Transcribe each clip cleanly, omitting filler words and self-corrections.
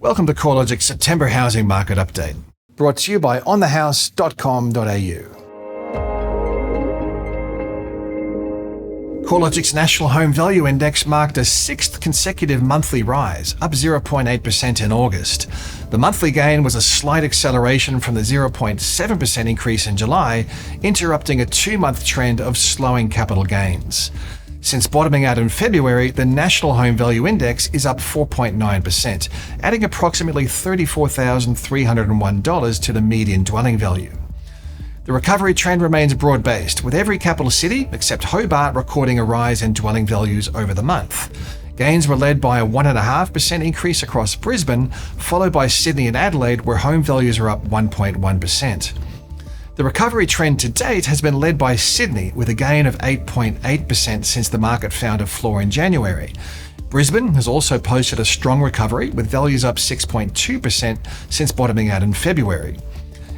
Welcome to CoreLogic's September Housing Market Update, brought to you by onthehouse.com.au. CoreLogic's National Home Value Index marked a sixth consecutive monthly rise, up 0.8% in August. The monthly gain was a slight acceleration from the 0.7% increase in July, interrupting a two-month trend of slowing capital gains. Since bottoming out in February, the National Home Value Index is up 4.9%, adding approximately $34,301 to the median dwelling value. The recovery trend remains broad-based, with every capital city except Hobart recording a rise in dwelling values over the month. Gains were led by a 1.5% increase across Brisbane, followed by Sydney and Adelaide, where home values are up 1.1%. The recovery trend to date has been led by Sydney, with a gain of 8.8% since the market found a floor in January. Brisbane has also posted a strong recovery, with values up 6.2% since bottoming out in February.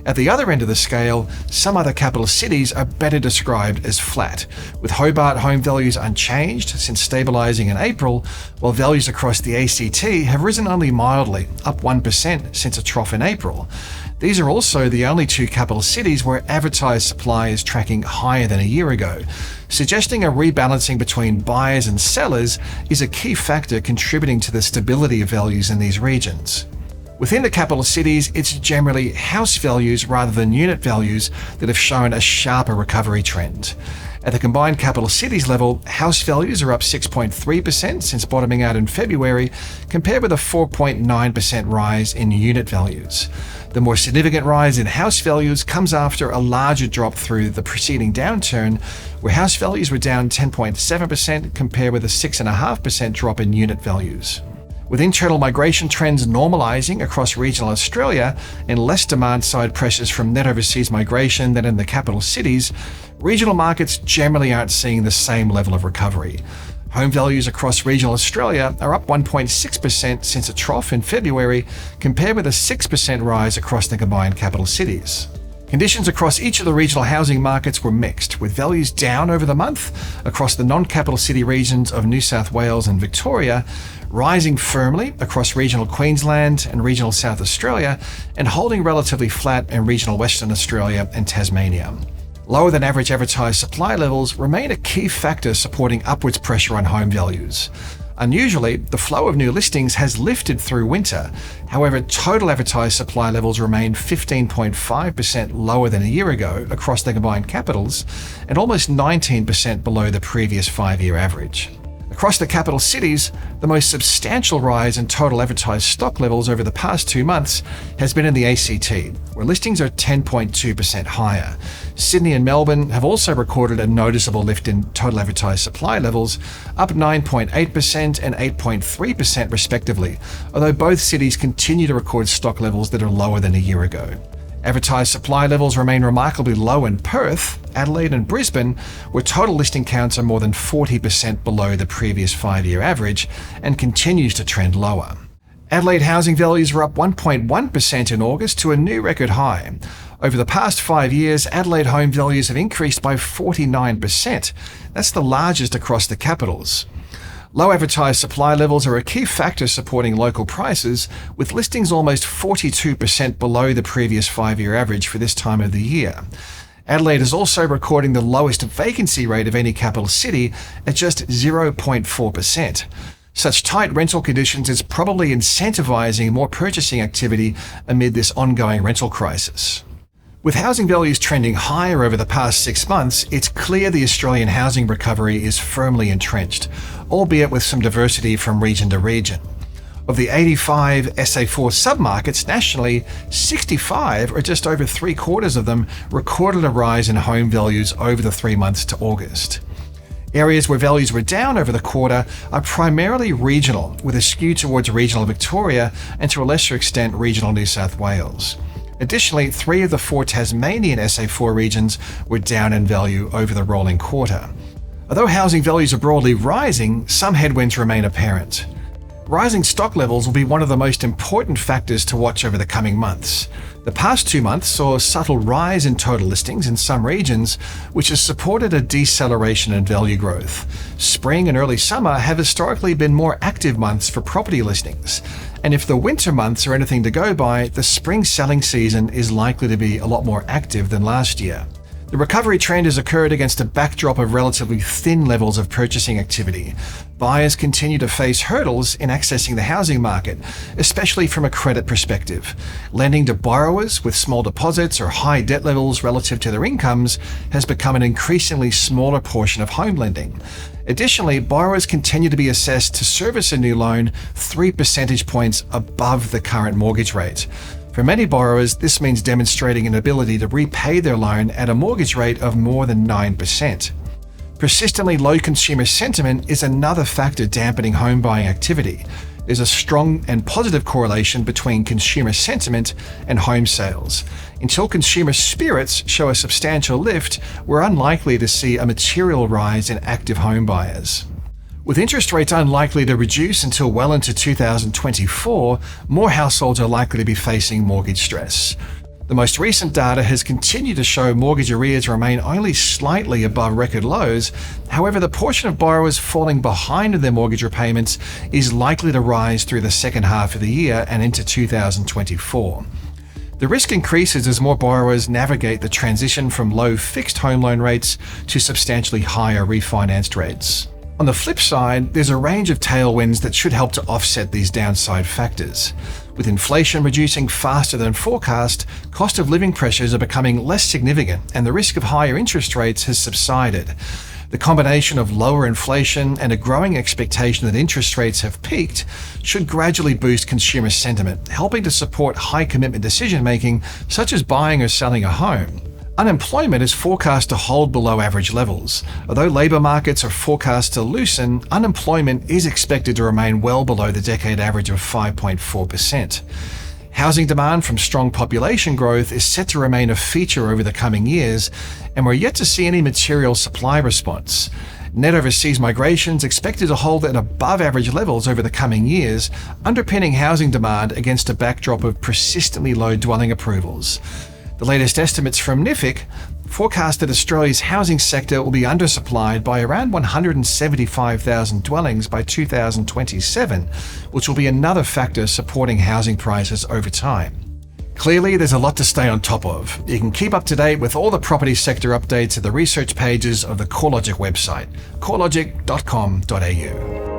At the other end of the scale, some other capital cities are better described as flat, with Hobart home values unchanged since stabilising in April, while values across the ACT have risen only mildly, up 1% since a trough in April. These are also the only two capital cities where advertised supply is tracking higher than a year ago, suggesting a rebalancing between buyers and sellers is a key factor contributing to the stability of values in these regions. Within the capital cities, it's generally house values rather than unit values that have shown a sharper recovery trend. At the combined capital cities level, house values are up 6.3% since bottoming out in February, compared with a 4.9% rise in unit values. The more significant rise in house values comes after a larger drop through the preceding downturn, where house values were down 10.7% compared with a 6.5% drop in unit values. With internal migration trends normalising across regional Australia and less demand-side pressures from net overseas migration than in the capital cities, regional markets generally aren't seeing the same level of recovery. Home values across regional Australia are up 1.6% since a trough in February, compared with a 6% rise across the combined capital cities. Conditions across each of the regional housing markets were mixed, with values down over the month across the non-capital city regions of New South Wales and Victoria, rising firmly across regional Queensland and regional South Australia, and holding relatively flat in regional Western Australia and Tasmania. Lower than average advertised supply levels remain a key factor supporting upwards pressure on home values. Unusually, the flow of new listings has lifted through winter. However, total advertised supply levels remain 15.5% lower than a year ago across the combined capitals, and almost 19% below the previous 5-year average. Across the capital cities, the most substantial rise in total advertised stock levels over the past 2 months has been in the ACT, where listings are 10.2% higher. Sydney and Melbourne have also recorded a noticeable lift in total advertised supply levels, up 9.8% and 8.3% respectively, although both cities continue to record stock levels that are lower than a year ago. Advertised supply levels remain remarkably low in Perth, Adelaide and Brisbane, where total listing counts are more than 40% below the previous 5-year average and continues to trend lower. Adelaide housing values are up 1.1% in August to a new record high. Over the past 5 years, Adelaide home values have increased by 49%. That's the largest across the capitals. Low advertised supply levels are a key factor supporting local prices, with listings almost 42% below the previous 5-year average for this time of the year. Adelaide is also recording the lowest vacancy rate of any capital city at just 0.4%. Such tight rental conditions is probably incentivizing more purchasing activity amid this ongoing rental crisis. With housing values trending higher over the past 6 months, it's clear the Australian housing recovery is firmly entrenched, albeit with some diversity from region to region. Of the 85 SA4 submarkets nationally, 65, or just over 3/4 of them, recorded a rise in home values over the 3 months to August. Areas where values were down over the quarter are primarily regional, with a skew towards regional Victoria and to a lesser extent regional New South Wales. Additionally, 3 of the 4 Tasmanian SA4 regions were down in value over the rolling quarter. Although housing values are broadly rising, some headwinds remain apparent. Rising stock levels will be one of the most important factors to watch over the coming months. The past 2 months saw a subtle rise in total listings in some regions, which has supported a deceleration in value growth. Spring and early summer have historically been more active months for property listings, and if the winter months are anything to go by, the spring selling season is likely to be a lot more active than last year. The recovery trend has occurred against a backdrop of relatively thin levels of purchasing activity. Buyers continue to face hurdles in accessing the housing market, especially from a credit perspective. Lending to borrowers with small deposits or high debt levels relative to their incomes has become an increasingly smaller portion of home lending. Additionally, borrowers continue to be assessed to service a new loan 3 percentage points above the current mortgage rate. For many borrowers, this means demonstrating an ability to repay their loan at a mortgage rate of more than 9%. Persistently low consumer sentiment is another factor dampening home buying activity. There's a strong and positive correlation between consumer sentiment and home sales. Until consumer spirits show a substantial lift, we're unlikely to see a material rise in active home buyers. With interest rates unlikely to reduce until well into 2024, more households are likely to be facing mortgage stress. The most recent data has continued to show mortgage arrears remain only slightly above record lows. However, the portion of borrowers falling behind in their mortgage repayments is likely to rise through the second half of the year and into 2024. The risk increases as more borrowers navigate the transition from low fixed home loan rates to substantially higher refinanced rates. On the flip side, there's a range of tailwinds that should help to offset these downside factors. With inflation reducing faster than forecast, cost of living pressures are becoming less significant and the risk of higher interest rates has subsided. The combination of lower inflation and a growing expectation that interest rates have peaked should gradually boost consumer sentiment, helping to support high commitment decision-making such as buying or selling a home. Unemployment is forecast to hold below average levels. Although labour markets are forecast to loosen, unemployment is expected to remain well below the decade average of 5.4%. Housing demand from strong population growth is set to remain a feature over the coming years, and we're yet to see any material supply response. Net overseas migration is expected to hold at above average levels over the coming years, underpinning housing demand against a backdrop of persistently low dwelling approvals. The latest estimates from NIFIC forecast that Australia's housing sector will be undersupplied by around 175,000 dwellings by 2027, which will be another factor supporting housing prices over time. Clearly, there's a lot to stay on top of. You can keep up to date with all the property sector updates at the research pages of the CoreLogic website, corelogic.com.au.